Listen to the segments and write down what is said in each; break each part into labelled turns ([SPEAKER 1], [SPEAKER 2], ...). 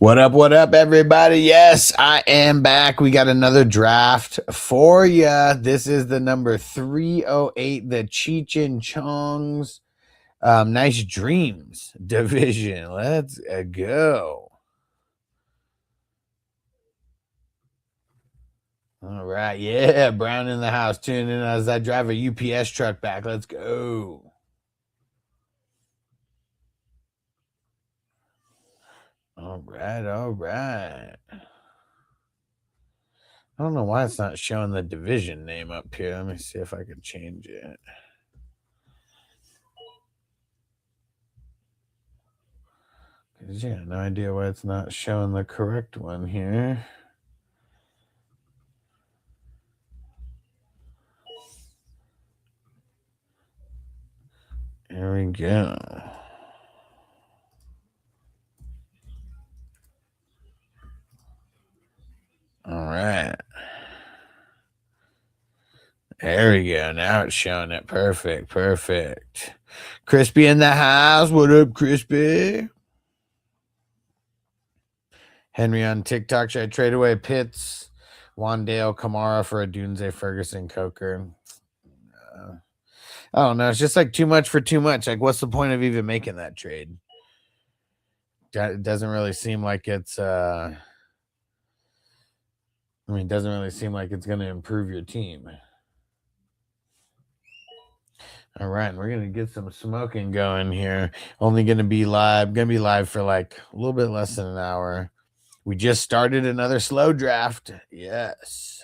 [SPEAKER 1] What up, everybody? Yes, I am back. We got another draft for you. This is the number 308, the Cheech and Chong's Nice Dreams division. Let's go. All right. Yeah, Brown in the house. Tuning in as I drive a UPS truck back. Let's go. All right. All right. I don't know why it's not showing the division name up here. Let me see if I can change it. Yeah, no idea why it's not showing the correct one here. There we go. All right. There we go. Now it's showing it. Perfect. Perfect. Crispy in the house. What up, Crispy? Henry on TikTok. Should I trade away Pitts, Wandale, Kamara for a Dunze Ferguson Coker? I don't know. It's just like too much for too much. Like, what's the point of even making that trade? It doesn't really seem like it's it doesn't really seem like it's going to improve your team. All right, and we're going to get some smoking going here. Only going to be live for like a little bit less than an hour. We just started another slow draft. Yes.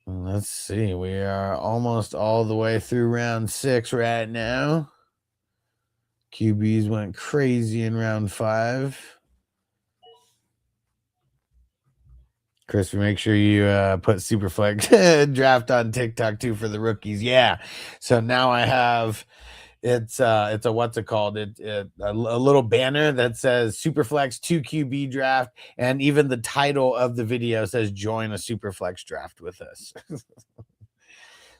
[SPEAKER 1] Let's see. We are almost all the way through round 6 right now. QBs went crazy in round 5. Chris, make sure you put Superflex draft on TikTok too for the rookies. Yeah. So now I have it's a what's it called? A little banner that says Superflex 2 QB draft, and even the title of the video says join a Superflex draft with us.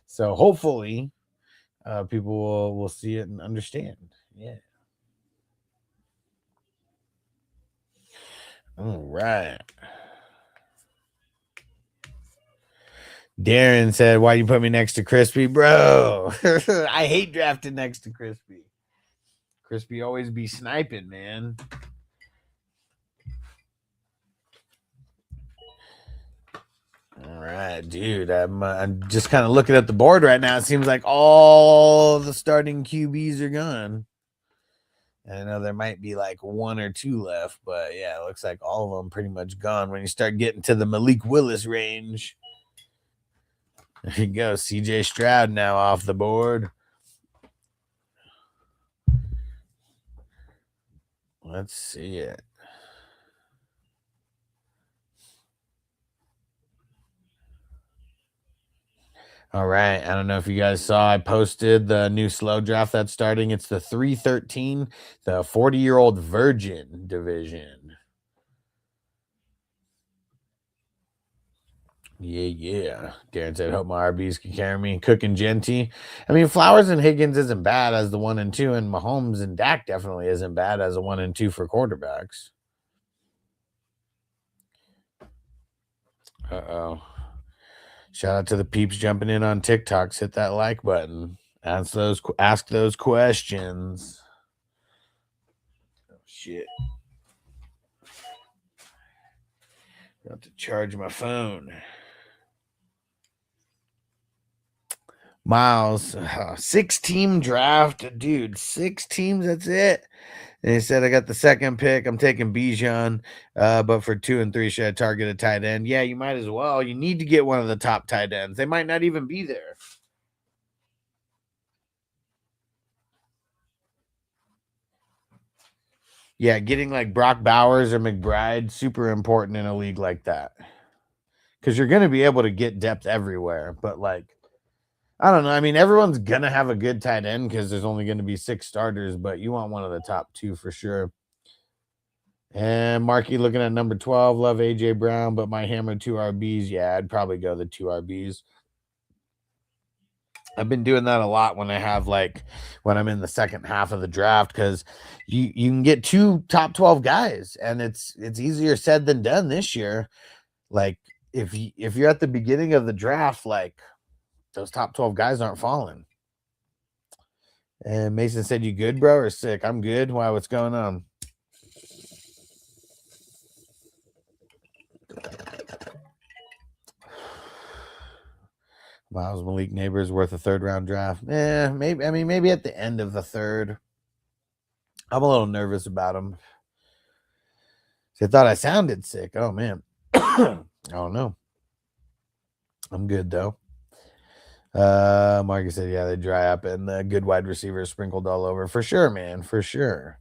[SPEAKER 1] So hopefully people will see it and understand. Yeah. All right. Darren said, why you put me next to Crispy? Bro, I hate drafting next to Crispy. Crispy always be sniping, man. All right, dude. I'm just kind of looking at the board right now. It seems like all the starting QBs are gone. I know there might be like 1 or 2 left, but yeah, it looks like all of them pretty much gone when you start getting to the Malik Willis range. There you go. CJ Stroud now off the board. Let's see it. All right. I don't know if you guys saw, I posted the new slow draft that's starting. It's the 313, the 40-year-old virgin division. Yeah. Darren said, hope my RBs can carry me. Cook and Genty. I mean, Flowers and Higgins isn't bad as the 1 and 2, and Mahomes and Dak definitely isn't bad as a 1 and 2 for quarterbacks. Uh-oh. Shout out to the peeps jumping in on TikToks. Hit that like button. Ask those questions. Oh, shit. Got to charge my phone. Miles, 6-team draft, dude. 6 teams, that's it. And he said, I got the second pick. I'm taking Bijan, but for 2 and 3, should I target a tight end? Yeah, you might as well. You need to get one of the top tight ends. They might not even be there. Yeah, getting like Brock Bowers or McBride, super important in a league like that. Because you're going to be able to get depth everywhere. But like, I don't know. I mean, everyone's going to have a good tight end because there's only going to be 6 starters, but you want one of the top 2 for sure. And Marky looking at number 12. Love AJ Brown, but my hammer 2 RBs. Yeah, I'd probably go the 2 RBs. I've been doing that a lot when I have when I'm in the second half of the draft, because you can get 2 top 12 guys, and it's easier said than done this year. Like if you're at the beginning of the draft, like those top 12 guys aren't falling. And Mason said, "You good, bro, or sick?" I'm good. Why? What's going on? Miles Malik Neighbors worth a third round draft. Maybe. I mean, maybe at the end of the third. I'm a little nervous about him. I thought I sounded sick. Oh man. I don't know. I'm good though. Marcus said, yeah, they dry up, and the good wide receivers sprinkled all over. For sure, man. For sure.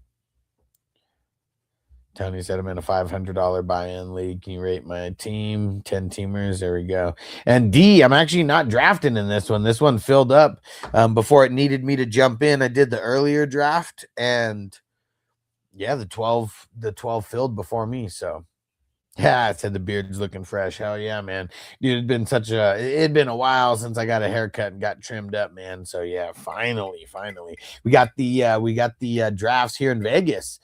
[SPEAKER 1] Tony said, I'm in a $500 buy-in league. Can you rate my team? 10 teamers. There we go. And D, I'm actually not drafting in this one. This one filled up before it needed me to jump in. I did the earlier draft, and yeah, the 12 filled before me. So yeah, I said the beard's looking fresh. Hell yeah, man. Dude, it'd been a while since I got a haircut and got trimmed up, man. So yeah, finally. We got the drafts here in Vegas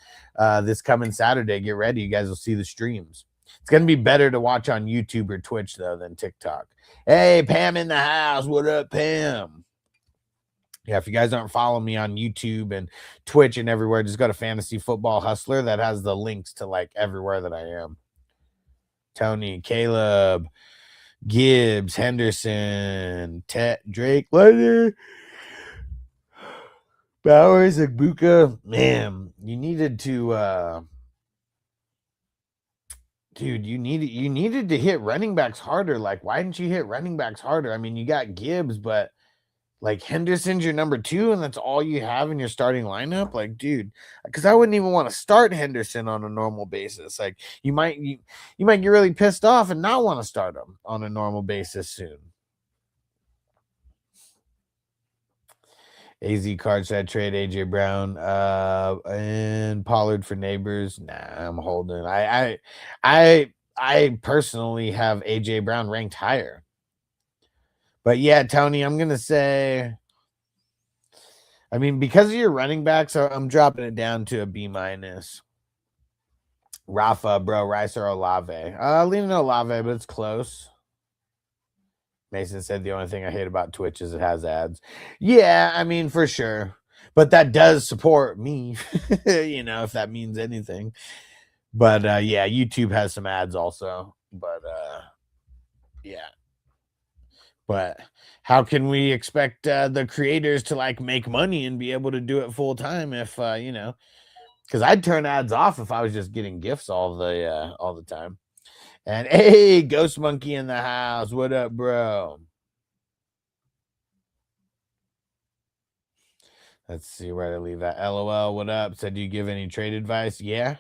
[SPEAKER 1] this coming Saturday. Get ready. You guys will see the streams. It's gonna be better to watch on YouTube or Twitch though than TikTok. Hey, Pam in the house. What up, Pam? Yeah, if you guys aren't following me on YouTube and Twitch and everywhere, just go to Fantasy Football Hustler. That has the links to like everywhere that I am. Tony, Caleb, Gibbs, Henderson, Drake, Leonard, Bowers, Agbuka. Man, you needed to dude, you needed to hit running backs harder. Like, why didn't you hit running backs harder? I mean, you got Gibbs, but like Henderson's your number 2, and that's all you have in your starting lineup. Like, dude, because I wouldn't even want to start Henderson on a normal basis. Like, you might get really pissed off and not want to start him on a normal basis soon. AZ card said trade AJ Brown and Pollard for Neighbors. Nah, I'm holding. I personally have AJ Brown ranked higher. But yeah, Tony, I'm gonna say, I mean, because of your running backs, I'm dropping it down to a B minus. Rafa, bro, Rice or Olave? Leaning Olave, but it's close. Mason said the only thing I hate about Twitch is it has ads. Yeah, I mean, for sure. But that does support me, if that means anything. But yeah, YouTube has some ads also. But yeah. But how can we expect the creators to like make money and be able to do it full time if because I'd turn ads off if I was just getting gifts all the time. And hey, Ghost Monkey in the house. What up, bro? Let's see where to leave that. LOL, what up? Said, do you give any trade advice? Yeah.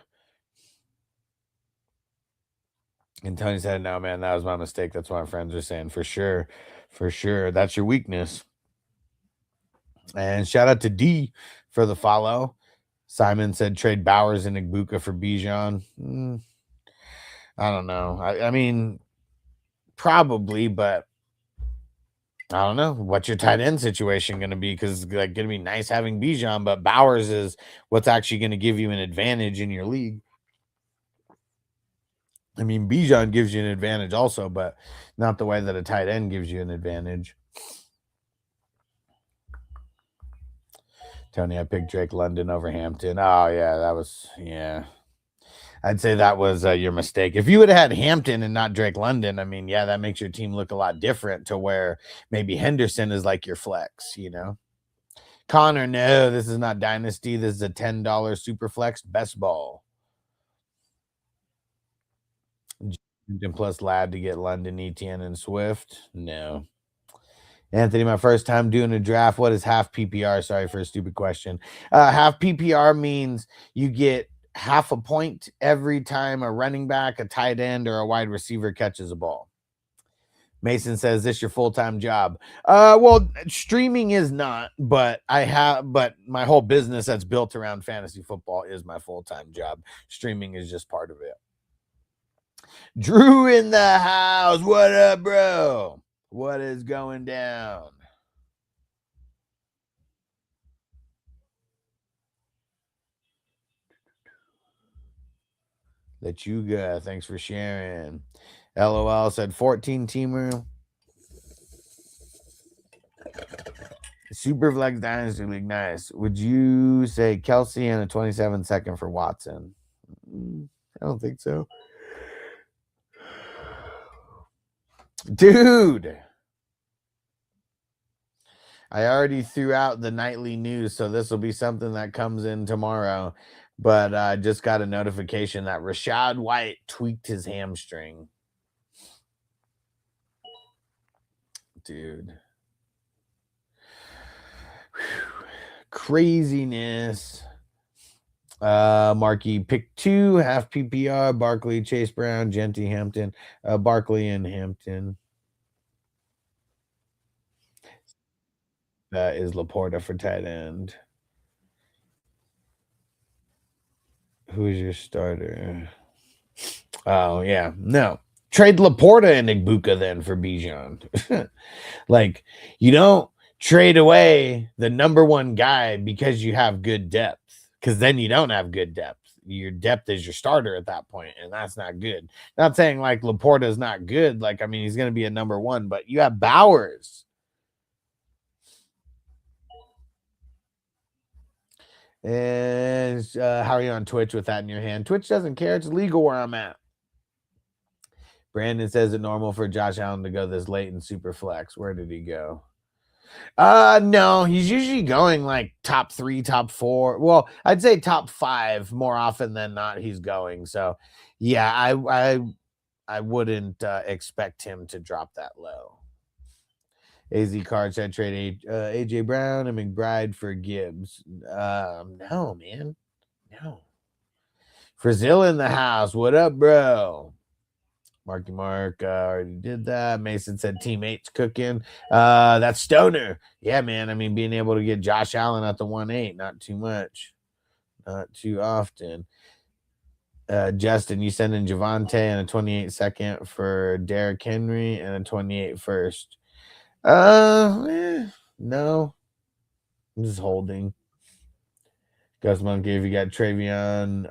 [SPEAKER 1] And Tony said, no, man, that was my mistake. That's what my friends are saying. For sure. For sure. That's your weakness. And shout out to D for the follow. Simon said, trade Bowers and Igbuka for Bijan. I don't know. I mean, probably, but I don't know. What's your tight end situation going to be? Because it's like going to be nice having Bijan, but Bowers is what's actually going to give you an advantage in your league. I mean, Bijan gives you an advantage also, but not the way that a tight end gives you an advantage. Tony, I picked Drake London over Hampton. Oh, yeah. I'd say that was your mistake. If you would have had Hampton and not Drake London, I mean, yeah, that makes your team look a lot different to where maybe Henderson is like your flex, Connor, no, this is not Dynasty. This is a $10 super flex best ball. Plus lab to get London, ETN, and Swift. No. Anthony, my first time doing a draft. What is half PPR? Sorry for a stupid question. Half PPR means you get half a point every time a running back, a tight end, or a wide receiver catches a ball. Mason says, this your full-time job? Well, streaming is not, but my whole business that's built around fantasy football is my full-time job. Streaming is just part of it. Drew in the house. What up, bro? What is going down? Lechuga, thanks for sharing. LOL said 14 teamer. Superflex Dynasty League, nice. Would you say Kelsey and a 27-second for Watson? I don't think so. Dude, I already threw out the nightly news, so this will be something that comes in tomorrow. But I just got a notification that Rachaad White tweaked his hamstring. Dude. Whew. Craziness. Markey pick 2, half PPR, Barkley, Chase Brown, Genty, Hampton, Barkley and Hampton. That is Laporta for tight end. Who is your starter? Oh, yeah. No. Trade Laporta and Igbuka then for Bijan. Like, you don't trade away the number one guy because you have good depth, because then you don't have good depth. Your depth is your starter at that point, and that's not good. Not saying like Laporta is not good. Like, I mean, he's going to be a number one, but you have Bowers. And how are you on Twitch with that in your hand? Twitch doesn't care. It's legal where I'm at. Brandon says it normal for Josh Allen to go this late in super flex. Where did he go? No, he's usually going like top 3, top 4. Well, I'd say top 5 more often than not. He's going. So, yeah, I wouldn't expect him to drop that low. AZ Card said trade AJ Brown and McBride for Gibbs. No, man, no. Brazil in the house. What up, bro? Marky Mark already did that. Mason said teammates cooking. That's Stoner. Yeah, man. I mean, being able to get Josh Allen at the 1-8, not too much, not too often. Justin, you send in Javonte and a 28-second for Derrick Henry and a 28 first. No. I'm just holding. Gus Monkey, if you got Travion,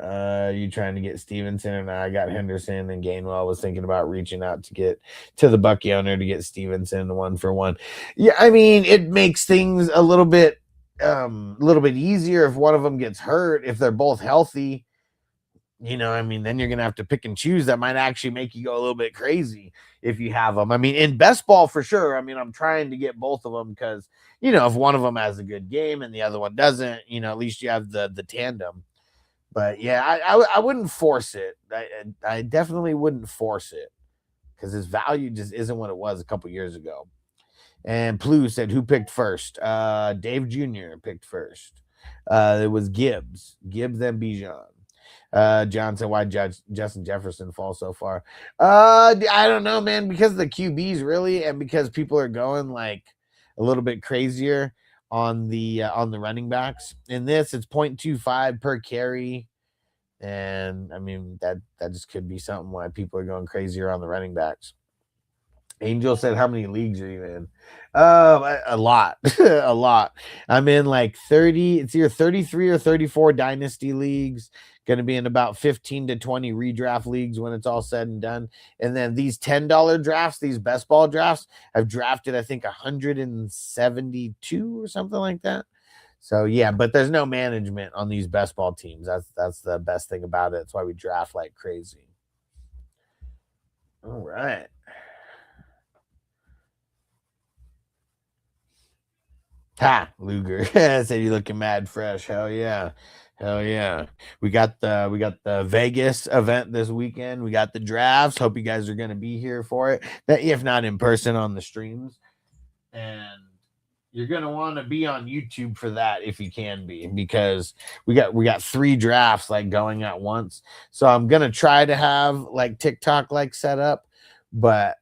[SPEAKER 1] you trying to get Stevenson, and I got Henderson and Gainwell. Was thinking about reaching out to get to the Bucky owner to get Stevenson 1-for-1. Yeah, I mean, it makes things a little bit easier if one of them gets hurt. If they're both healthy, you know, I mean, then you're gonna have to pick and choose. That might actually make you go a little bit crazy if you have them. I mean, in best ball for sure. I mean, I'm trying to get both of them because, you know, if one of them has a good game and the other one doesn't, you know, at least you have the tandem. But yeah, I wouldn't force it. I definitely wouldn't force it because his value just isn't what it was a couple years ago. And Plu said, who picked first? Dave Jr. picked first. It was Gibbs, then Bijan. John said, why Justin Jefferson fall so far? I don't know, man, because the QBs really, and because people are going like a little bit crazier on the running backs. In this, it's 0.25 per carry. And I mean, that just could be something why people are going crazier on the running backs. Angel said, how many leagues are you in? A lot. A lot. I'm in like 30, it's either 33 or 34 dynasty leagues. Going to be in about 15 to 20 redraft leagues when it's all said and done. And then these $10 drafts, these best ball drafts, I've drafted, I think, 172 or something like that. So yeah, but there's no management on these best ball teams. That's the best thing about it. That's why we draft like crazy. All right. Ha, Luger said you're looking mad fresh. Hell yeah. Hell yeah. We got the Vegas event this weekend. We got the drafts. Hope you guys are gonna be here for it. That if not in person on the streams. And you're gonna want to be on YouTube for that if you can be, because we got 3 drafts like going at once. So I'm gonna try to have like TikTok like set up, but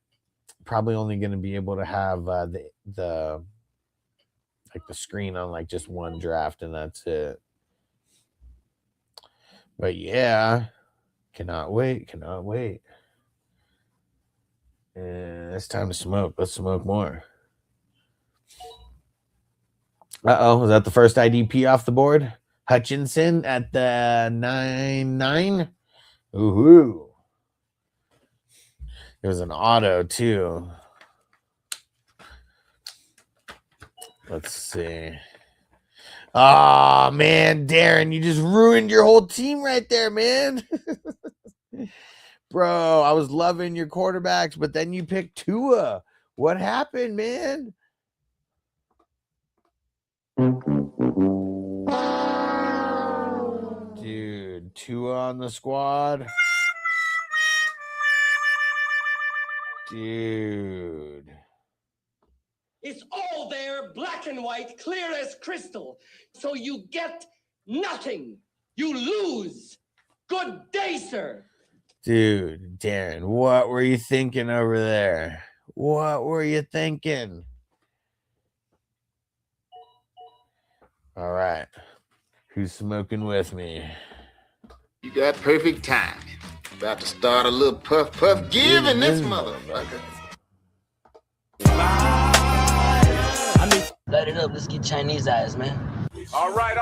[SPEAKER 1] probably only gonna be able to have the like the screen on like just one draft, and that's it. But yeah, cannot wait. And it's time to smoke. Let's smoke more. Is that the first IDP off the board? Hutchinson at the 9-9. Ooh. There was an auto too. Let's see. Oh man, Darren, you just ruined your whole team right there, man. Bro, I was loving your quarterbacks, but then you picked Tua. What happened, man? Dude, Tua on the squad. Dude.
[SPEAKER 2] It's all there, black and white, clear as crystal. So you get nothing. You lose. Good day, sir.
[SPEAKER 1] Dude, Darren, what were you thinking over there? What were you thinking? All right. Who's smoking with me?
[SPEAKER 3] You got perfect timing. About to start a little puff giving this motherfucker.
[SPEAKER 4] Light it up. Let's get Chinese eyes, man.
[SPEAKER 5] All right.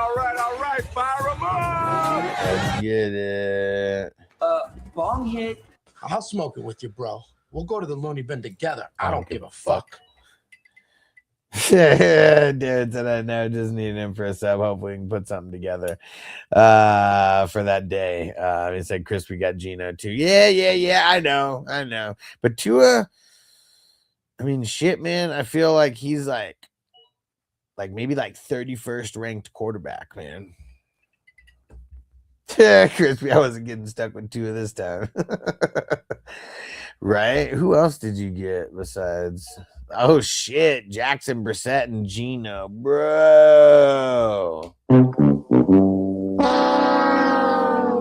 [SPEAKER 5] Fire them up.
[SPEAKER 1] Let's get it.
[SPEAKER 4] Bong hit.
[SPEAKER 2] I'll smoke it with you, bro. We'll go to the loony bin together. I don't give a
[SPEAKER 1] fuck. Dude said I know just need him for a sub. Hopefully we can put something together for that day. He said Chris, we got Gino too. Yeah. I know. But Tua, I mean, shit, man. I feel like he's like maybe 31st ranked quarterback, man. Crispy, I wasn't getting stuck with Tua this time. Right? Who else did you get besides? Oh shit, Jackson Brissett and Gino, bro.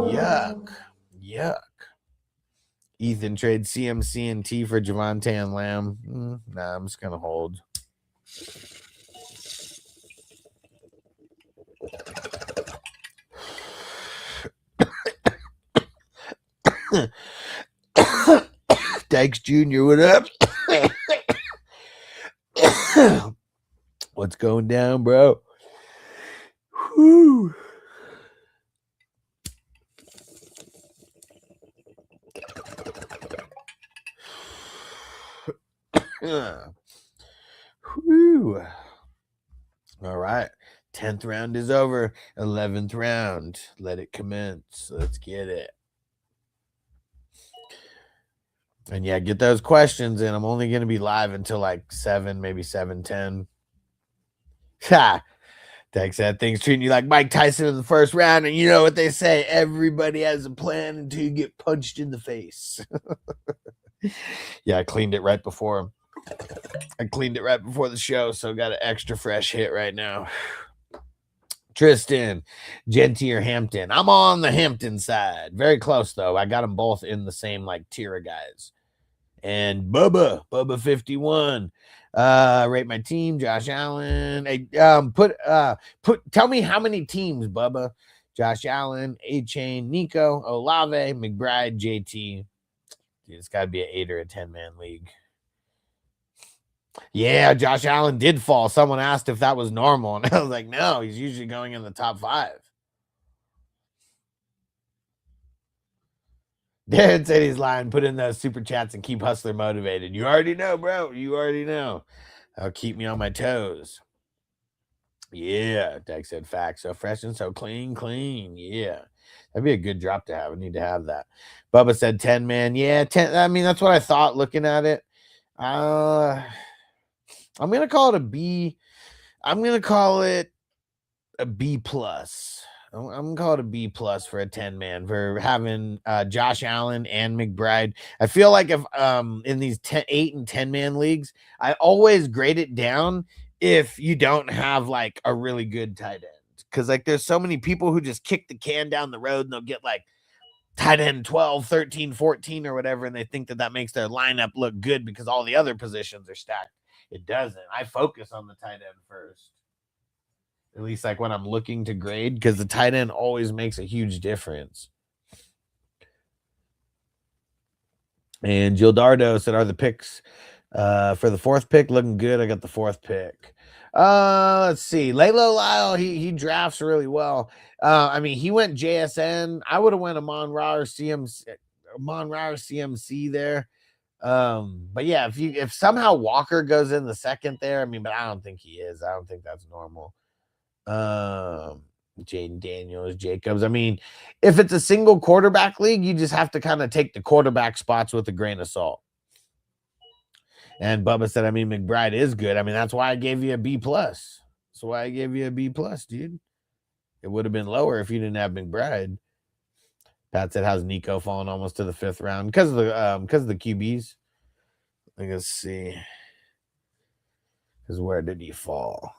[SPEAKER 1] Yuck. Ethan trade CMC and T for Javonte and Lamb. Nah, I'm just gonna hold. Thanks, Junior. What up? What's going down, bro? Whew. Whew. All right. 10th round is over. 11th round. Let it commence. Let's get it. And yeah, get those questions in. I'm only going to be live until like 7, maybe 7:10. Ha! Tex said things treating you like Mike Tyson in the first round. And you know what they say, everybody has a plan until you get punched in the face. Yeah, I cleaned it right before the show, so got an extra fresh hit right now. Tristan, Genty or Hampton? I'm on the Hampton side. Very close, though. I got them both in the same tier of guys. And Bubba 51. Rate my team, Josh Allen. Hey, tell me how many teams, Bubba. Josh Allen, A-Chain, Nico, Olave, McBride, JT. Dude, it's got to be an 8 or a 10-man league. Yeah, Josh Allen did fall. Someone asked if that was normal, and I was like, no, he's usually going in the top 5. Darren said he's lying. Put in those super chats and keep Hustler motivated. You already know, bro. You already know. That'll keep me on my toes. Yeah, Dex said facts. So fresh and so clean. Yeah. That'd be a good drop to have. I need to have that. Bubba said 10, man. Yeah, 10. I mean, that's what I thought looking at it. I'm going to call it a B. I'm going to call it a B+. I'm going to call it a B+ for a 10-man for having Josh Allen and McBride. I feel like if in these 8 and 10-man leagues, I always grade it down if you don't have a really good tight end. Because there's so many people who just kick the can down the road and they'll get tight end 12, 13, 14 or whatever, and they think that makes their lineup look good because all the other positions are stacked. It doesn't. I focus on the tight end first. At least when I'm looking to grade, because the tight end always makes a huge difference. And Gildardo said, are the picks For the fourth pick, looking good. I got the fourth pick. Let's see. Laylo Lyle, he drafts really well. I mean, he went JSN. I would have went Amon Ra or CMC there. But yeah, if somehow Walker goes in the second there, I mean, but I don't think he is. I don't think that's normal. Jaden Daniels, Jacobs. I mean, if it's a single quarterback league, you just have to kind of take the quarterback spots with a grain of salt. And Bubba said, I mean, McBride is good. I mean, that's why I gave you a B plus. That's why I gave you a B plus, dude. It would have been lower if you didn't have McBride. Pat said, how's Nico falling almost to the 5th round? Because of the QBs. Let's see. Because where did he fall?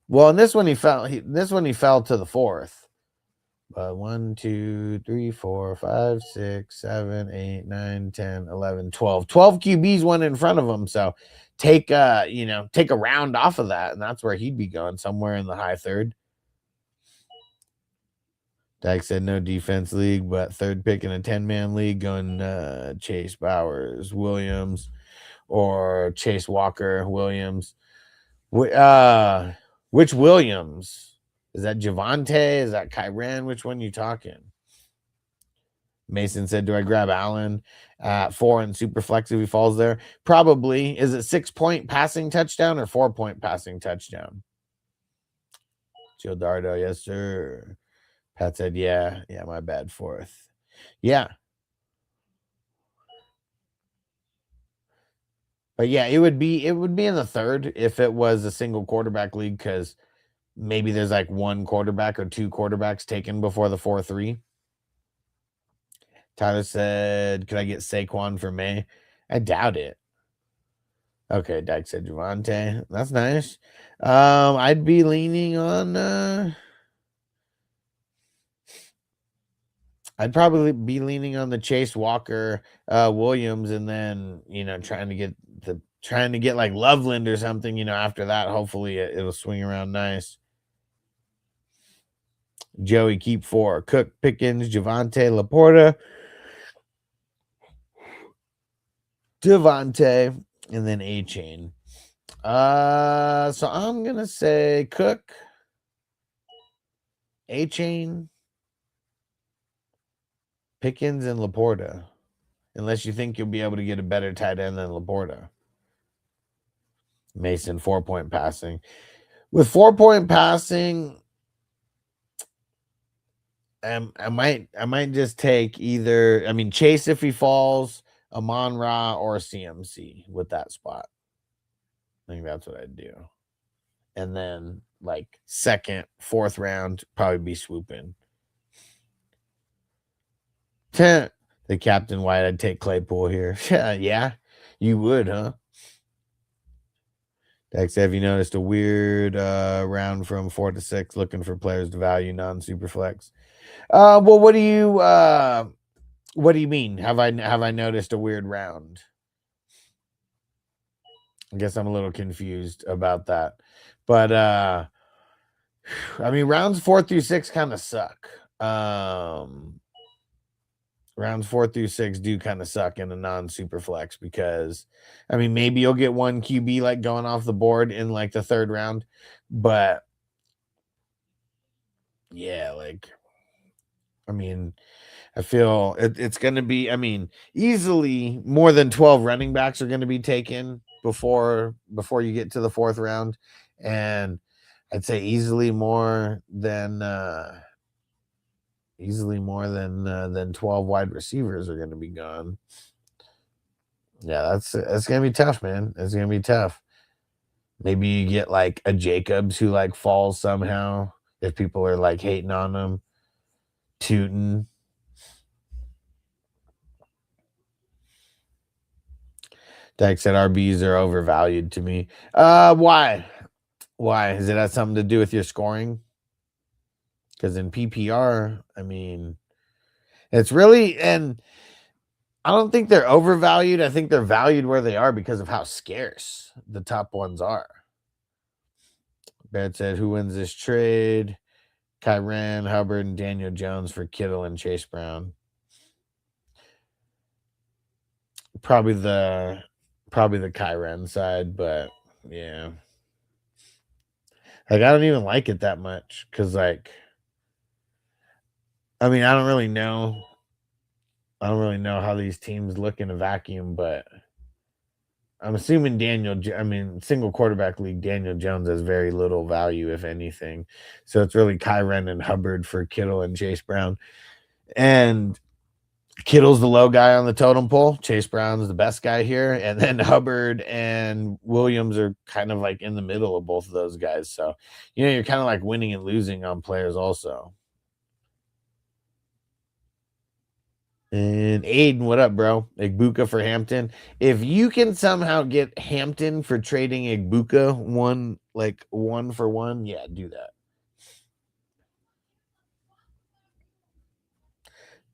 [SPEAKER 1] Well, in this one he fell. This one he fell to the 4th. But 1, 2, 3, 4, 5, 6, 7, 8, 9, 10, 11, 12. 12 QBs went in front of him. So take a round off of that, and that's where he'd be going, somewhere in the high 3rd. Dyke said no defense league, but 3rd pick in a 10-man league, going Chase Bowers, Williams, or Chase Walker, Williams. Which Williams? Is that Javonte? Is that Kyren? Which one you talking? Mason said, do I grab Allen at 4 in Superflex if he falls there? Probably. Is it 6-point passing touchdown or 4-point passing touchdown? Joe Dardo, yes, sir. Pat said, yeah, my bad, 4th. Yeah. But yeah, it would be in the 3rd if it was a single quarterback league, because maybe there's like 1 quarterback or 2 quarterbacks taken before the 4-3. Tyler said, could I get Saquon for May? I doubt it. Okay, Dyke said Javonte. That's nice. I'd be leaning on I'd probably be leaning on the Chase Walker Williams, and then trying to get like Loveland or something, after that. Hopefully it'll swing around nice. Joey, keep 4. Cook, Pickens, Javonte, Laporta, Devontae, and then A-Chain. So I'm gonna say Cook, A-Chain, Pickens, and Laporta. Unless you think you'll be able to get a better tight end than Laporta. Mason, 4-point passing. With 4-point passing, I might just take either, Chase if he falls, Amon Ra, or CMC with that spot. I think that's what I'd do. And then like 2nd, 4th round, probably be swooping. The Captain White, I'd take Claypool here. Yeah, you would, huh? Dex, have you noticed a weird round from 4 to 6 looking for players to value non-super flex? Well, what do you mean? Have I noticed a weird round? I guess I'm a little confused about that. But rounds 4 through 6 kind of suck. Rounds 4 through 6 do kind of suck in a non-super flex, because maybe you'll get 1 QB like going off the board in like the 3rd round, but yeah, like I feel it's going to be, easily more than 12 running backs are going to be taken before you get to the 4th round, and I'd say easily more than 12 wide receivers are going to be gone. Yeah, that's going to be tough, man. It's going to be tough. Maybe you get like a Jacobs who like falls somehow if people are like hating on him, tooting. Dak said RBs are overvalued to me. Why? Does it have something to do with your scoring? Because in PPR, it's really, and I don't think they're overvalued. I think they're valued where they are because of how scarce the top ones are. Barrett said, who wins this trade? Kyren, Hubbard, and Daniel Jones for Kittle and Chase Brown. Probably the probably the Kyren side, but yeah. Like, I don't even like it that much because, like, I mean, I don't really know. I don't really know how these teams look in a vacuum, but I'm assuming single quarterback league, Daniel Jones has very little value, if anything. So it's really Kyren and Hubbard for Kittle and Chase Brown. And Kittle's the low guy on the totem pole. Chase Brown's the best guy here. And then Hubbard and Williams are kind of like in the middle of both of those guys. So, you're kind of like winning and losing on players also. And Aiden, what up, bro? Igbuka for Hampton. If you can somehow get Hampton for trading Igbuka one for one, yeah, do that.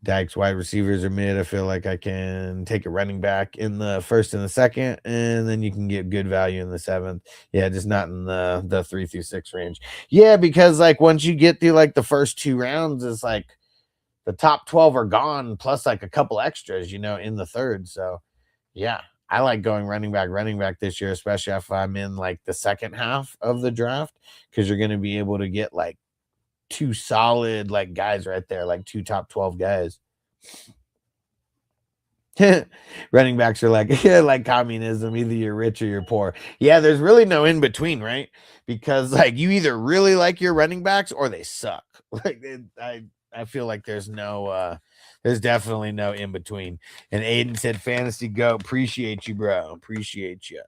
[SPEAKER 1] Dykes wide receivers are mid. I feel like I can take a running back in the first and the second, and then you can get good value in the seventh. Yeah, just not in the 3 through 6 range. Yeah, because like once you get through like the first 2 rounds, it's like the top 12 are gone, plus like a couple extras, in the third. So yeah, I like going running back this year, especially if I'm in like the second half of the draft, because you're going to be able to get like 2 solid like guys right there, like 2 top 12 guys. Running backs are like like communism, either you're rich or you're poor. Yeah, there's really no in between, right? Because like you either really like your running backs or they suck. Like I feel like there's definitely no in between. And Aiden said fantasy go. Appreciate you, bro. Appreciate you.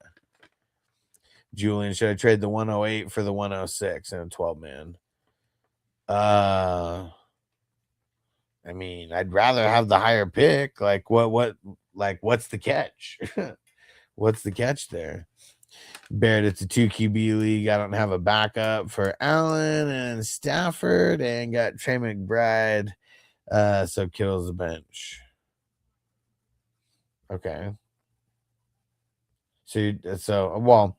[SPEAKER 1] Julian, should I trade the 108 for the 106 and a 12-man? I mean, I'd rather have the higher pick. Like what's the catch? What's the catch there? Barrett, it's a 2 QB league. I don't have a backup for Allen and Stafford and got Trey McBride. So kills the bench. Okay. So well,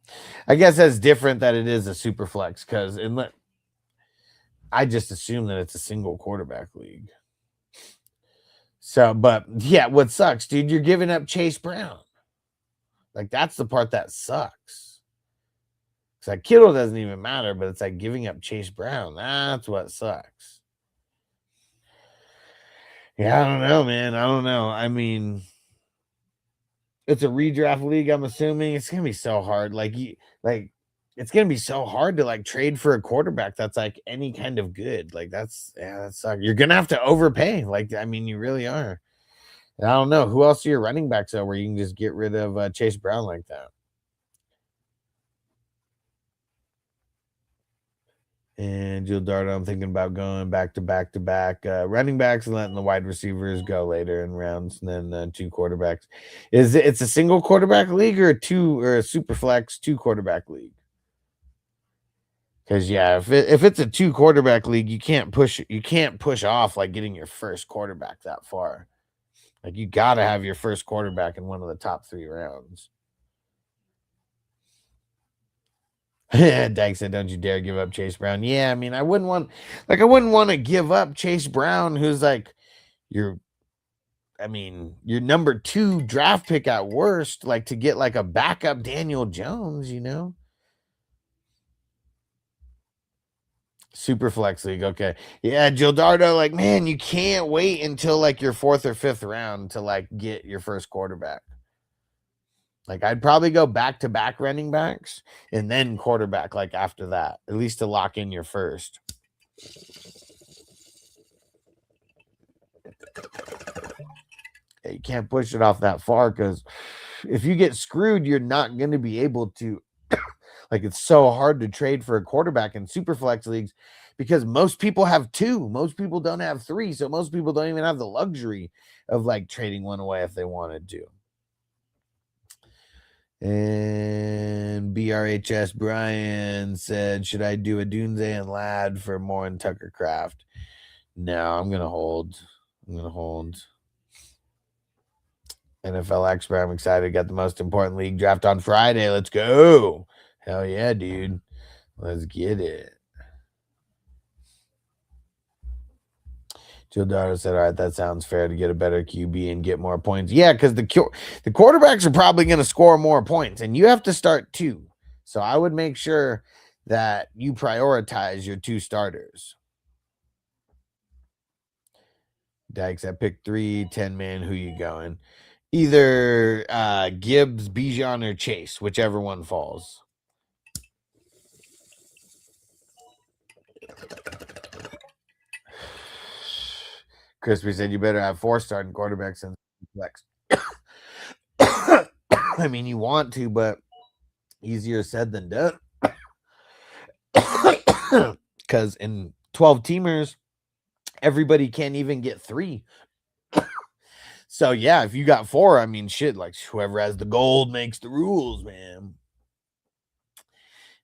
[SPEAKER 1] I guess that's different that it is a super flex because I just assume that it's a single quarterback league. So, but yeah, what sucks, dude, you're giving up Chase Brown. Like that's the part that sucks. It's like Kittle doesn't even matter, but it's like giving up Chase Brown. That's what sucks. Yeah, I don't know, man. I don't know. I mean, it's a redraft league, I'm assuming. It's gonna be so hard. It's gonna be so hard to like trade for a quarterback that's like any kind of good. Like that sucks. You're gonna have to overpay. Like, I mean, you really are. And I don't know who else are your running backs where you can just get rid of Chase Brown like that. And Jill Dardo, I'm thinking about going back to back running backs and letting the wide receivers go later in rounds, and then 2 quarterbacks. It's a single quarterback league or a super flex 2 quarterback league? Because yeah, if it's a 2 quarterback league, you can't push off like getting your first quarterback that far. Like you got to have your first quarterback in one of the top 3 rounds. Dyke said, "Don't you dare give up Chase Brown." Yeah, I mean, I wouldn't want to give up Chase Brown, who's like your number 2 draft pick at worst, like to get like a backup Daniel Jones, Super flex league, okay. Yeah, Gildardo, like, man, you can't wait until like your 4th or 5th round to like get your first quarterback. Like I'd probably go back-to-back running backs and then quarterback like after that, at least to lock in your first. Yeah, you can't push it off that far because if you get screwed, you're not going to be able to like it's so hard to trade for a quarterback in super flex leagues because most people have 2. Most people don't have 3. So most people don't even have the luxury of like trading one away if they wanted to. And BRHS Brian said, should I do a Dunze and Lad for more and Tucker Craft? No, I'm going to hold. NFL expert, I'm excited. Got the most important league draft on Friday. Let's go. Hell yeah, dude. Let's get it. Teodoro said, all right, that sounds fair to get a better QB and get more points. Yeah, because the quarterbacks are probably going to score more points, and you have to start 2. So I would make sure that you prioritize your 2 starters. Dykes at pick 3, 10-man. Who you going? Either Gibbs, Bijan, or Chase, whichever one falls. Crispy said you better have 4 starting quarterbacks and flex. I mean, you want to, but easier said than done. Because in 12 teamers, everybody can't even get 3. So yeah, if you got 4, I mean, shit, like whoever has the gold makes the rules, man.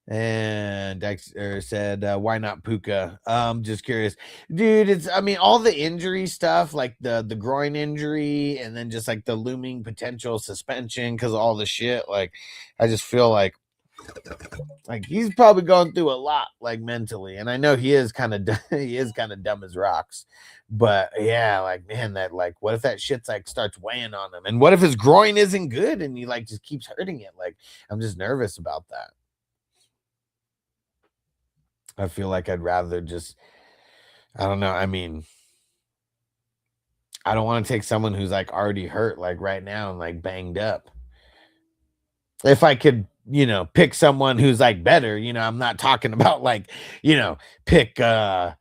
[SPEAKER 1] And Dexter said, why not Puka? Just curious, dude. It's, I mean, all the injury stuff, like the groin injury, and then just like the looming potential suspension because of all the shit. Like, I just feel like he's probably going through a lot, like mentally. And I know he is kind of dumb as rocks. But yeah, like, man, that, like, what if that shit's like starts weighing on him? And what if his groin isn't good and he like just keeps hurting it? Like, I'm just nervous about that. I feel like I'd rather just, I don't know. I mean, I don't want to take someone who's like already hurt, like right now, and like banged up. If I could, pick someone who's like better, I'm not talking about like, pick, I'm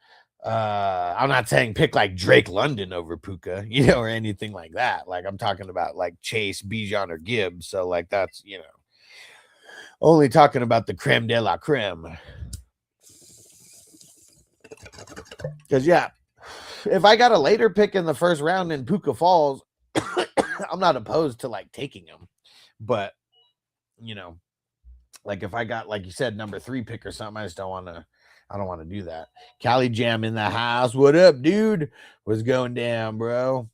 [SPEAKER 1] not saying pick like Drake London over Puka, or anything like that. Like, I'm talking about like Chase, Bijan, or Gibbs. So like, that's, only talking about the creme de la creme. Because, yeah, if I got a later pick in the first round and Puka falls, I'm not opposed to, like, taking him. But, like, if I got, like you said, number 3 pick or something, I don't want to do that. Cali Jam in the house. What up, dude? What's going down, bro?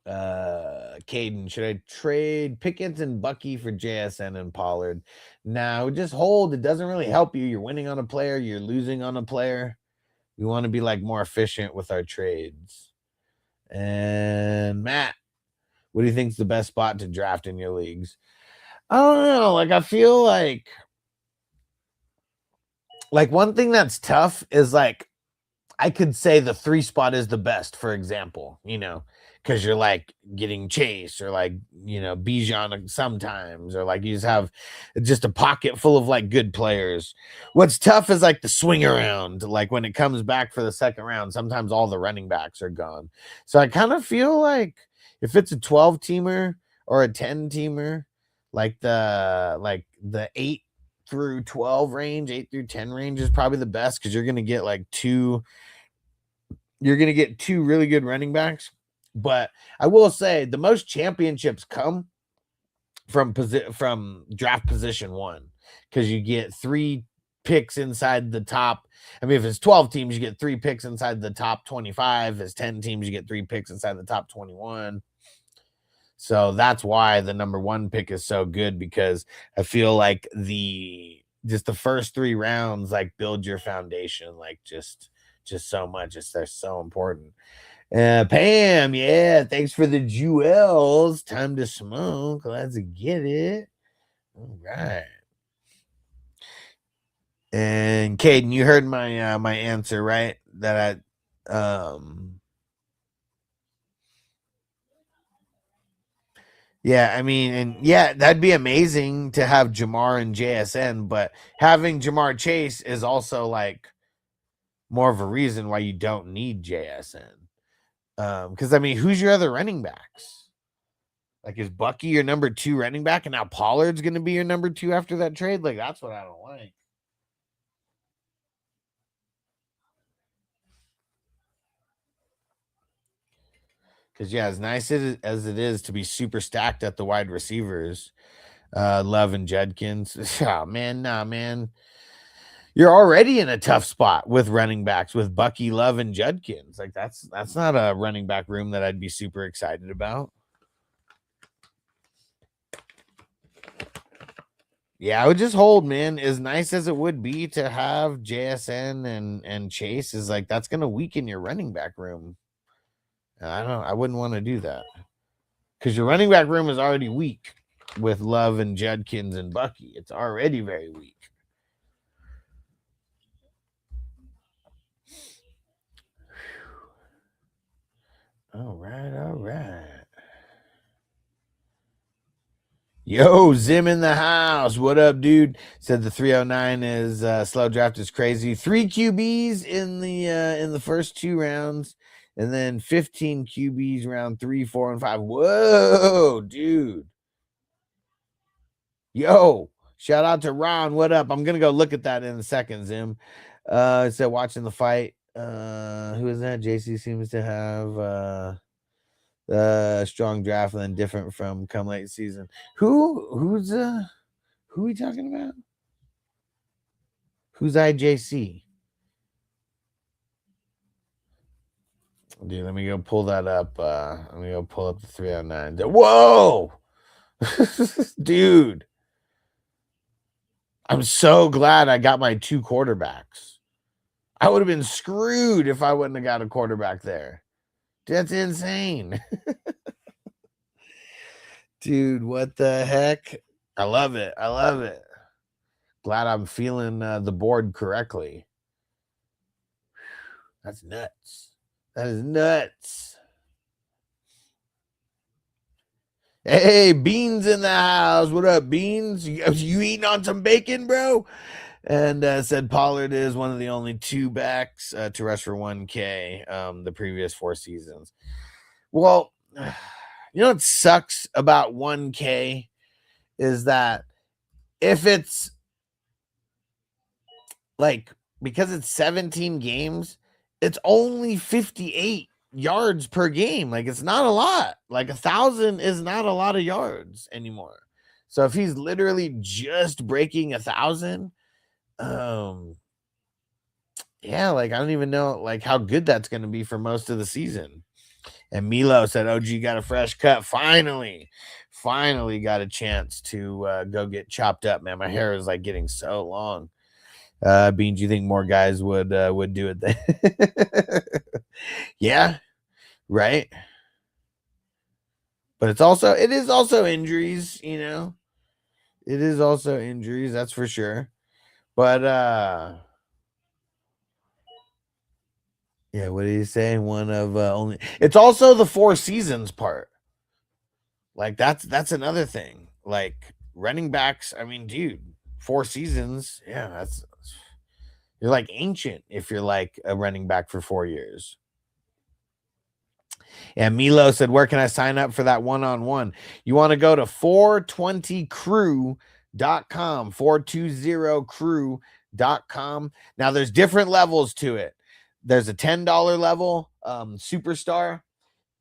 [SPEAKER 1] Caden, should I trade Pickens and Bucky for JSN and Pollard? No, just hold. It doesn't really help you. You're winning on a player, you're losing on a player. We want to be like more efficient with our trades. And Matt, what do you think is the best spot to draft in your leagues? I don't know. Like, I feel like one thing that's tough is like, I could say the 3 spot is the best, for example, because you're like getting Chase or like, Bijan sometimes, or like you just have just a pocket full of like good players. What's tough is like the swing around, like when it comes back for the second round, sometimes all the running backs are gone. So I kind of feel like if it's a 12 teamer or a 10 teamer, like the 8 through 12 range, 8 through 10 range is probably the best because you're going to get like 2 really good running backs. But I will say the most championships come from draft position 1 because you get 3 picks inside the top. I mean, if it's 12 teams, you get 3 picks inside the top 25. If it's 10 teams, you get 3 picks inside the top 21. So that's why the number 1 pick is so good, because I feel like the first 3 rounds like build your foundation like just so much. They're so important. Pam, yeah, thanks for the jewels. Time to smoke. Let's get it. All right. And Caden, you heard my my answer, right? That yeah, I mean, and yeah, that'd be amazing to have Jamar and JSN, but having Jamar Chase is also like more of a reason why you don't need JSN. Because I mean, who's your other running backs? Like, is Bucky your number 2 running back, and now Pollard's going to be your number 2 after that trade? Like, that's what I don't like. Because, yeah, as nice as it is to be super stacked at the wide receivers, Love and Judkins, oh, man, nah, man. You're already in a tough spot with running backs with Bucky, Love, and Judkins. Like, that's not a running back room that I'd be super excited about. Yeah, I would just hold, man. As nice as it would be to have JSN and Chase, is like that's gonna weaken your running back room. I wouldn't want to do that. Because your running back room is already weak with Love and Judkins and Bucky. It's already very weak. All right. Yo, Zim in the house. What up, dude? Said the 309 is slow draft is crazy. 3 QBs in the first 2 rounds, and then 15 QBs round 3, 4, and 5. Whoa, dude. Yo, shout out to Ron. What up? I'm gonna go look at that in a second, Zim. It said watching the fight. Who is that? JC seems to have strong draft and then different from come late season. Who are we talking about? Who's IJC? Dude, let me go pull that up. Let me go pull up the 309. Whoa! Dude. I'm so glad I got my 2 quarterbacks. I would have been screwed if I wouldn't have got a quarterback there. That's insane. Dude, what the heck? I love it. Glad I'm feeling the board correctly. That's nuts. That is nuts. Hey, Beans in the house. What up, Beans? You eating on some bacon, bro? And said Pollard is one of the only 2 backs to rush for 1K the previous 4 seasons. Well, you know what sucks about 1K is that if it's like, because it's 17 games, it's only 58 yards per game. Like, it's not a lot. Like 1,000 is not a lot of yards anymore. So if he's literally just breaking 1,000, yeah, like I don't even know like how good that's going to be for most of the season. And Milo said, OG got a fresh cut. Finally got a chance to go get chopped up, man. My hair is like getting so long. Beans, you think more guys would do it then? Yeah, right. But it is also injuries, you know. It is also injuries, that's for sure. But yeah, what are you saying? One of only. It's also the 4 seasons part. Like that's another thing. Like running backs, I mean, dude, 4 seasons. Yeah, you're like ancient if you're like a running back for 4 years. And Milo said, where can I sign up for that one-on-one? You want to go to 420crew.com, 420crew.com. Now there's different levels to it. There's a $10 level, superstar.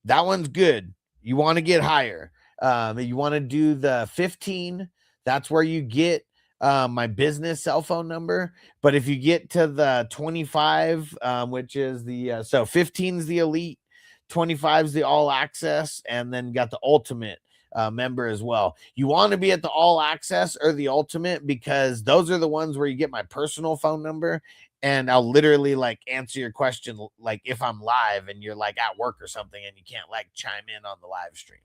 [SPEAKER 1] That one's good. You want to get higher. You want to do the 15. That's where you get my business cell phone number. But if you get to the 25, which is so 15 is the elite, 25 is the all access, and then got the ultimate member as well. You want to be at the all access or the ultimate because those are the ones where you get my personal phone number, and I'll literally like answer your question like if I'm live and you're like at work or something and you can't like chime in on the live stream.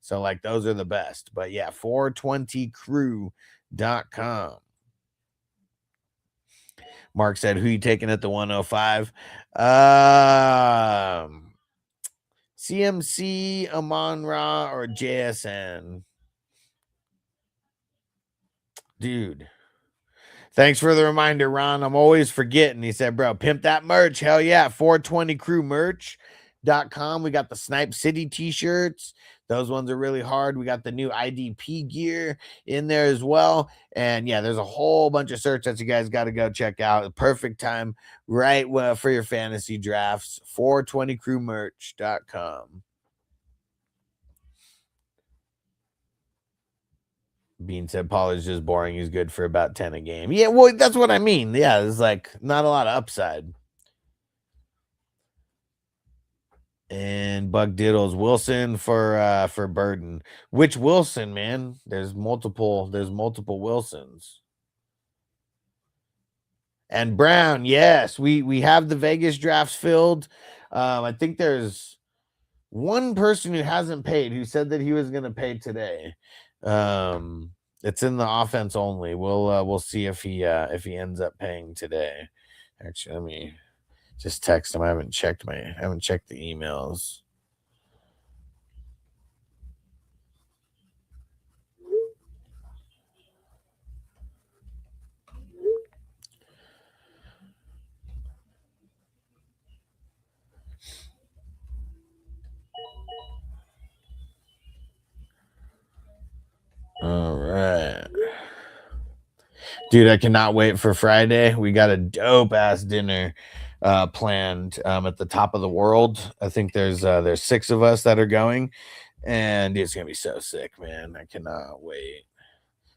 [SPEAKER 1] So like those are the best. But yeah, 420crew.com. Mark said, who you taking at the 105? CMC, Amon-Ra, or JSN? Dude. Thanks for the reminder, Ron. I'm always forgetting. He said, bro, pimp that merch. Hell yeah. 420crewmerch.com. We got the Snipe City t-shirts. Those ones are really hard. We got the new IDP gear in there as well. And yeah, there's a whole bunch of shirts that you guys got to go check out. The perfect time right for your fantasy drafts. 420crewmerch.com. Bean said Pollard's just boring. He's good for about 10 a game. Yeah, well, that's what I mean. Yeah, there's like not a lot of upside. And Buck Diddles Wilson for Burden. Which Wilson, man? There's multiple Wilsons. And Brown, yes, we have the Vegas drafts filled. I think there's one person who hasn't paid who said that he was going to pay today. It's in the offense only. We'll see if he ends up paying today. Actually, let me just text him. I haven't checked the emails. All right. Dude, I cannot wait for Friday. We got a dope ass dinner planned at the top of the world. I think there's 6 of us that are going, and it's gonna be so sick, man. I cannot wait.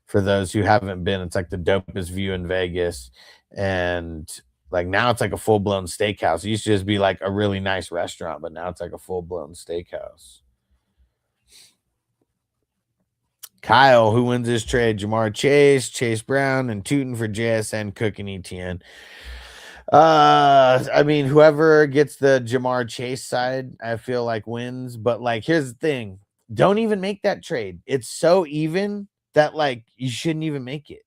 [SPEAKER 1] For those who haven't been, it's like the dopest view in Vegas, and like now it's like a full-blown steakhouse. It used to just be like a really nice restaurant, but now it's like a full-blown steakhouse. Kyle, who wins this trade? Jamar Chase, Chase Brown, and Tootin for JSN, Cook, and ETN. I mean, whoever gets the Jamar Chase side, I feel like wins. But like, here's the thing: don't even make that trade. It's so even that like you shouldn't even make it.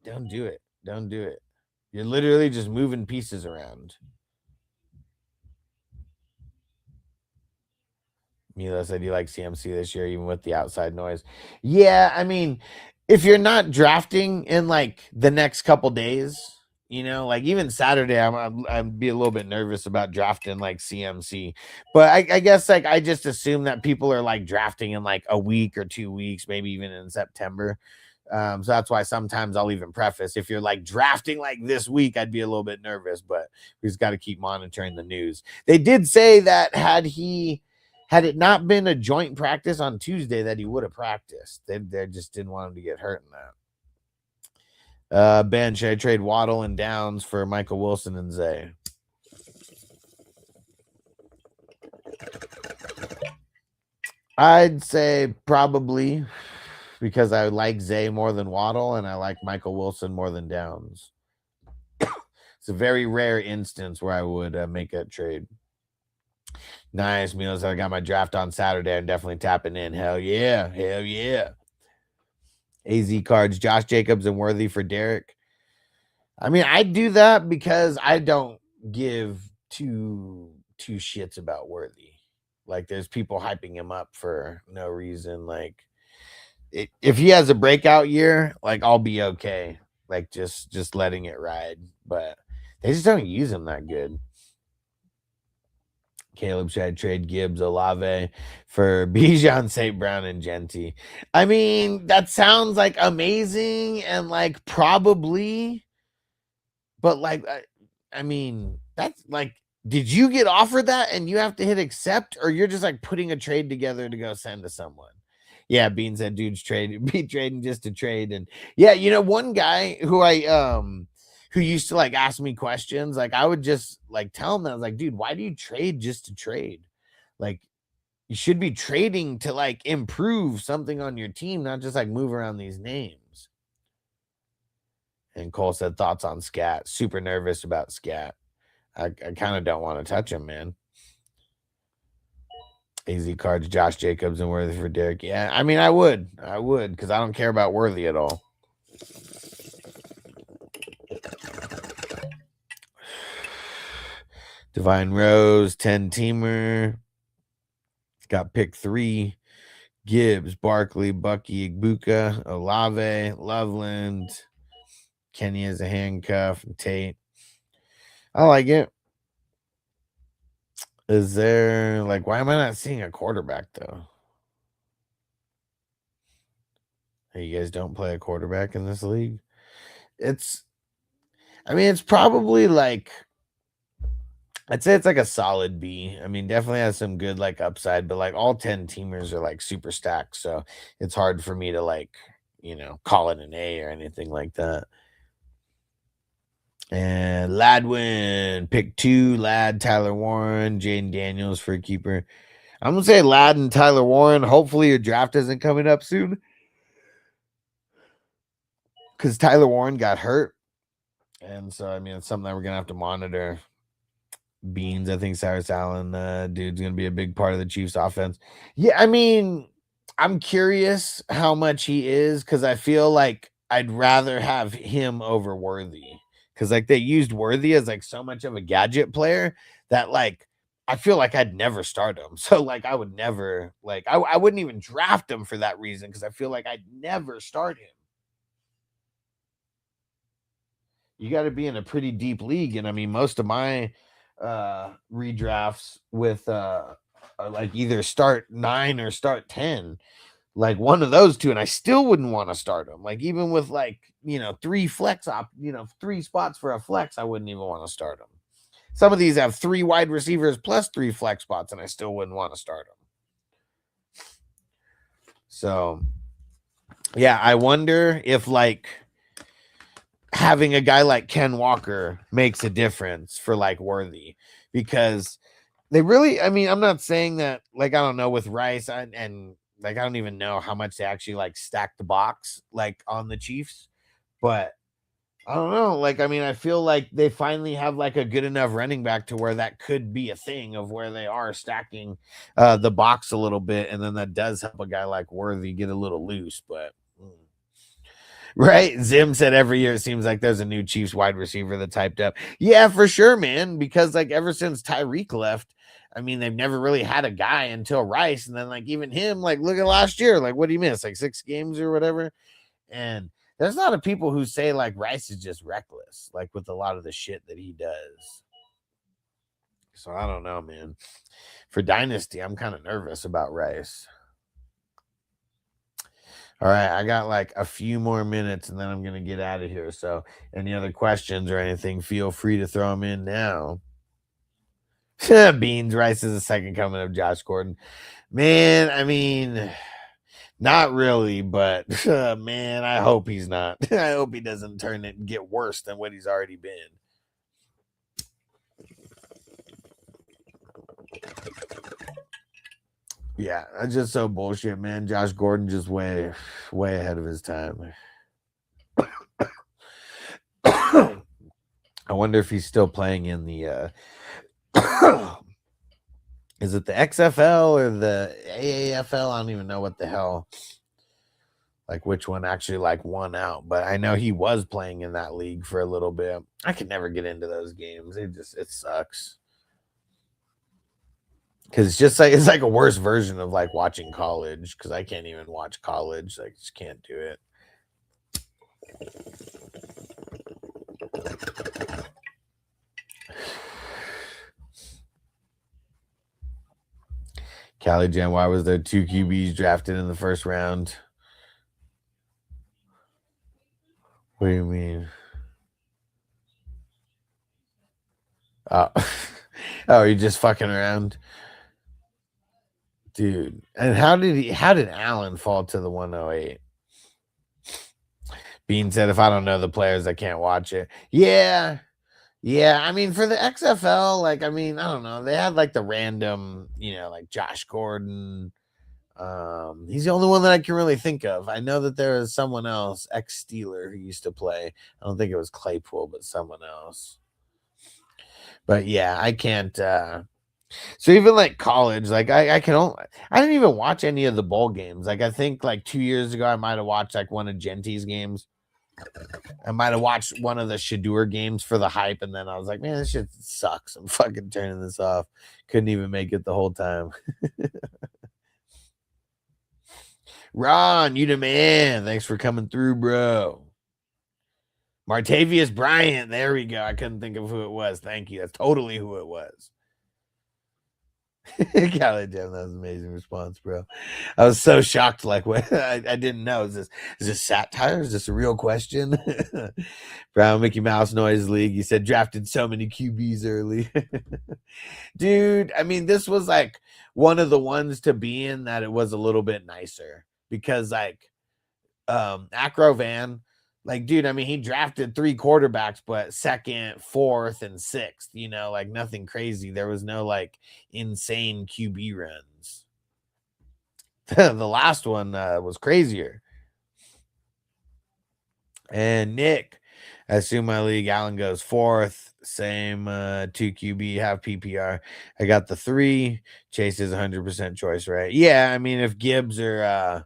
[SPEAKER 1] Don't do it. Don't do it. You're literally just moving pieces around. Milo said you like CMC this year, even with the outside noise. Yeah, I mean, if you're not drafting in like the next couple days, you know, like even Saturday, I'd be a little bit nervous about drafting like CMC. But I guess like I just assume that people are like drafting in like a week or 2 weeks, maybe even in September. So that's why sometimes I'll even preface if you're like drafting like this week, I'd be a little bit nervous, but we just got to keep monitoring the news. They did say that had it not been a joint practice on Tuesday, that he would have practiced. They just didn't want him to get hurt in that. Ben, should I trade Waddle and Downs for Michael Wilson and Zay? I'd say probably, because I like Zay more than Waddle and I like Michael Wilson more than Downs. It's a very rare instance where I would make that trade. Nice. Milos, I got my draft on Saturday. I'm definitely tapping in. Hell yeah. Hell yeah. AZ cards, Josh Jacobs and Worthy for Derek. I mean, I do that because I don't give two shits about Worthy. Like, there's people hyping him up for no reason. Like, if he has a breakout year, like, I'll be okay. Like, just letting it ride. But they just don't use him that good. Caleb should trade Gibbs, Olave for Bijan, St. Brown, and Genty. I mean, that sounds like amazing and like probably, but like, I mean, that's like, did you get offered that and you have to hit accept, or you're just like putting a trade together to go send to someone? Yeah, Bean said dudes be trading just to trade. And yeah, you know, one guy who used to like ask me questions, like I would just like tell him that I was like, dude, why do you trade just to trade? Like, you should be trading to like improve something on your team, not just like move around these names. And Cole said thoughts on Scat. Super nervous about Scat. I kind of don't want to touch him, man. AZ cards, Josh Jacobs and Worthy for Derek. Yeah, I mean, I would because I don't care about Worthy at all. Divine Rose, 10-teamer. Got pick 3. Gibbs, Barkley, Bucky, Igbuka, Olave, Loveland. Kenny as a handcuff, and Tate. I like it. Is there, like, why am I not seeing a quarterback, though? Hey, you guys don't play a quarterback in this league? It's probably like, I'd say it's like a solid B. I mean, definitely has some good like upside, but like all 10 teamers are like super stacked. So it's hard for me to like, you know, call it an A or anything like that. And Ladwin, pick 2, Ladd, Tyler Warren, Jaden Daniels for a keeper. I'm going to say Ladd and Tyler Warren. Hopefully your draft isn't coming up soon, because Tyler Warren got hurt. And so, I mean, it's something that we're going to have to monitor. Beans, I think Cyrus Allen, dude's going to be a big part of the Chiefs offense. Yeah, I mean, I'm curious how much he is, because I feel like I'd rather have him over Worthy, because like they used Worthy as like so much of a gadget player that like I feel like I'd never start him. So like I would never, like I wouldn't even draft him for that reason, because I feel like I'd never start him. You got to be in a pretty deep league, and I mean most of my redrafts with are like either start 9 or start 10, like one of those two, and I still wouldn't want to start them. Like even with like 3 3 spots for a flex, I wouldn't even want to start them. Some of these have 3 wide receivers plus 3 flex spots, and I still wouldn't want to start them. So yeah, I wonder if like having a guy like Ken Walker makes a difference for like Worthy, because they really, I mean, I'm not saying that, like, I don't know, with Rice and like, I don't even know how much they actually like stack the box like on the Chiefs, but I don't know. Like, I mean, I feel like they finally have like a good enough running back to where that could be a thing of where they are stacking the box a little bit. And then that does help a guy like Worthy get a little loose, but right. Zim said every year it seems like there's a new Chiefs wide receiver that's hyped up. Yeah, for sure, man. Because like ever since Tyreek left, I mean, they've never really had a guy until Rice. And then like even him, like look at last year, like what do you miss? Like 6 games or whatever. And there's a lot of people who say like Rice is just reckless, like with a lot of the shit that he does. So I don't know, man. For Dynasty, I'm kind of nervous about Rice. All right, I got like a few more minutes and then I'm going to get out of here. So, any other questions or anything, feel free to throw them in now. Beans, Rice is the second coming of Josh Gordon. Man, I mean, not really, but man, I hope he's not. I hope he doesn't turn it and get worse than what he's already been. Yeah, that's just so bullshit, man. Josh Gordon just way ahead of his time. I wonder if he's still playing in the is it the XFL or the AAFL? I don't even know what the hell, like which one actually like won out, but I know he was playing in that league for a little bit. I could never get into those games. It sucks. Cause it's like a worse version of like watching college, because I can't even watch college. I just can't do it. Cali Jam, why was there 2 QBs drafted in the first round? What do you mean? Oh, you're just fucking around, dude. And how did Allen fall to the 108? Bean said, if I don't know the players, I can't watch it. Yeah. I mean, for the XFL, like, I mean, I don't know. They had like the random, like Josh Gordon. He's the only one that I can really think of. I know that there is someone else, ex-Steeler, who used to play. I don't think it was Claypool, but someone else. But yeah, I can't. So even like college, like I didn't even watch any of the bowl games. Like I think like 2 years ago, I might have watched like one of Genty's games. I might have watched one of the Shadur games for the hype, and then I was like, man, this shit sucks. I'm fucking turning this off. Couldn't even make it the whole time. Ron, you the man. Thanks for coming through, bro. Martavius Bryant. There we go. I couldn't think of who it was. Thank you. That's totally who it was. God damn, that was an amazing response, bro. I was so shocked. Like, what? I didn't know. Is this satire? Is this a real question? Brown Mickey Mouse Noise League. He said drafted so many QBs early. Dude, I mean, this was like one of the ones to be in that it was a little bit nicer, because like Acro Van, Like, dude, I mean, he drafted 3 quarterbacks, but 2nd, 4th, and 6th, you know, like nothing crazy. There was no like insane QB runs. The last one was crazier. And Nick, I assume my league, Allen goes 4th, same 2 QB, half PPR. I got the 3. Chase is 100% choice, right? Yeah, I mean, if Gibbs or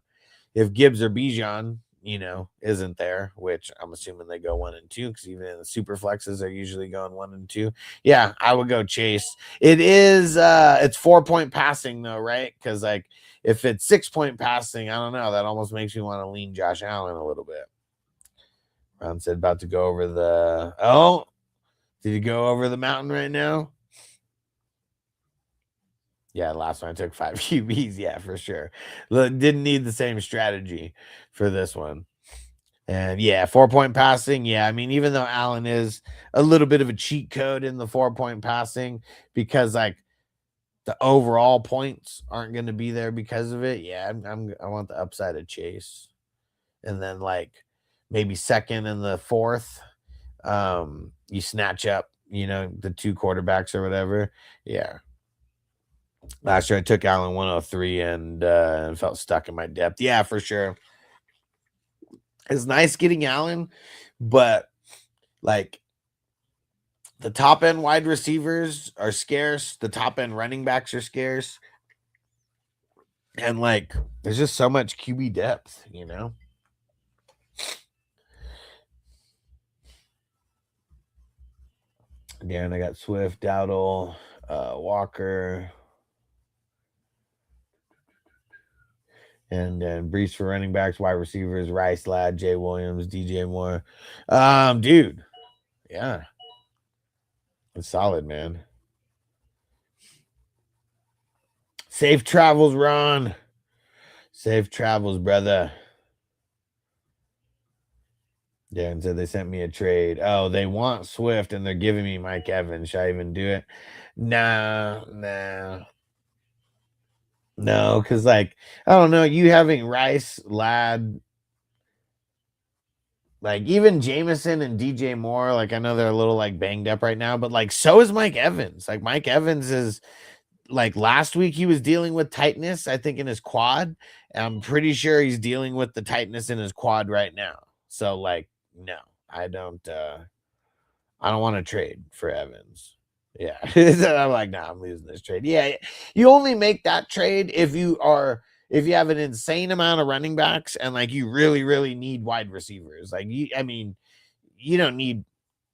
[SPEAKER 1] Bijan, you know, isn't there, which I'm assuming they go 1 and 2, because even the super flexes are usually going 1 and 2. Yeah, I would go Chase. It is it's 4-point passing though, right? Because like if it's 6-point passing, I don't know. That almost makes me want to lean Josh Allen a little bit. Ron said about to go over the did he go over the mountain right now? Yeah, last one I took 5 QBs. Yeah, for sure. Didn't need the same strategy for this one. And yeah, 4-point passing. Yeah, I mean, even though Allen is a little bit of a cheat code in the 4-point passing, because like the overall points aren't going to be there because of it. Yeah, I want the upside of Chase, and then like maybe 2nd and the 4th, you snatch up, you know, the 2 quarterbacks or whatever. Yeah. Last year I took Allen 103 and felt stuck in my depth. Yeah, for sure. It's nice getting Allen, but like the top end wide receivers are scarce. The top end running backs are scarce. And like there's just so much QB depth, you know? Again, I got Swift, Dowdle, Walker, and then Brees for running backs, wide receivers, Rice, Ladd, Jay Williams, DJ Moore. Dude, yeah. It's solid, man. Safe travels, Ron. Safe travels, brother. Dan said they sent me a trade. Oh, they want Swift and they're giving me Mike Evans. Should I even do it? Nah. No, because like, I don't know, you having Rice, Ladd, like even Jameson and DJ Moore, like I know they're a little like banged up right now, but like so is Mike Evans. Like Mike Evans is like last week he was dealing with tightness, I think, in his quad. And I'm pretty sure he's dealing with the tightness in his quad right now. So like, no, I don't want to trade for Evans. Yeah. I'm like, nah, I'm losing this trade. Yeah. You only make that trade if you have an insane amount of running backs and like you really, really need wide receivers. Like you don't need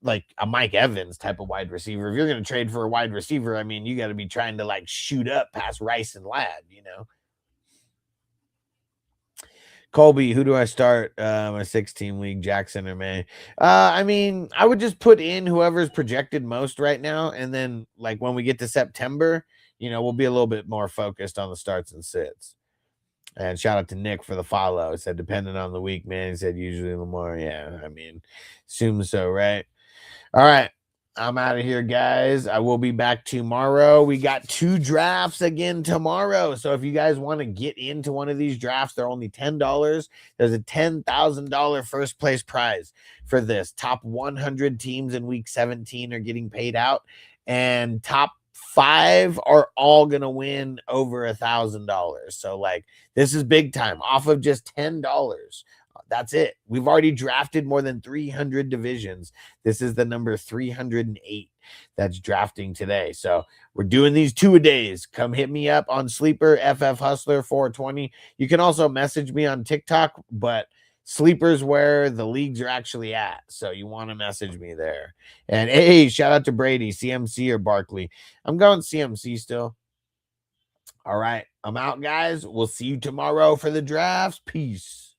[SPEAKER 1] like a Mike Evans type of wide receiver. If you're going to trade for a wide receiver, I mean, you got to be trying to like shoot up past Rice and Ladd, you know? Colby, who do I start? My 16 league, Jackson or May? I mean, I would just put in whoever's projected most right now. And then like when we get to September, you know, we'll be a little bit more focused on the starts and sits. And shout out to Nick for the follow. He said, depending on the week, man. He said, usually Lamar. Yeah, I mean, assume so, right? All right. I'm out of here, guys. I will be back tomorrow. We got 2 drafts again tomorrow. So if you guys want to get into one of these drafts, they're only $10. There's a $10,000 first place prize for this. Top 100 teams in week 17 are getting paid out. And top 5 are all going to win over $1,000. So like this is big time off of just $10. That's it. We've already drafted more than 300 divisions. This is the number 308 that's drafting today. So we're doing these 2 a days. Come hit me up on Sleeper, FF Hustler 420. You can also message me on TikTok, but Sleeper's where the leagues are actually at. So you want to message me there. And hey, shout out to Brady, CMC or Barkley. I'm going CMC still. All right. I'm out, guys. We'll see you tomorrow for the drafts. Peace.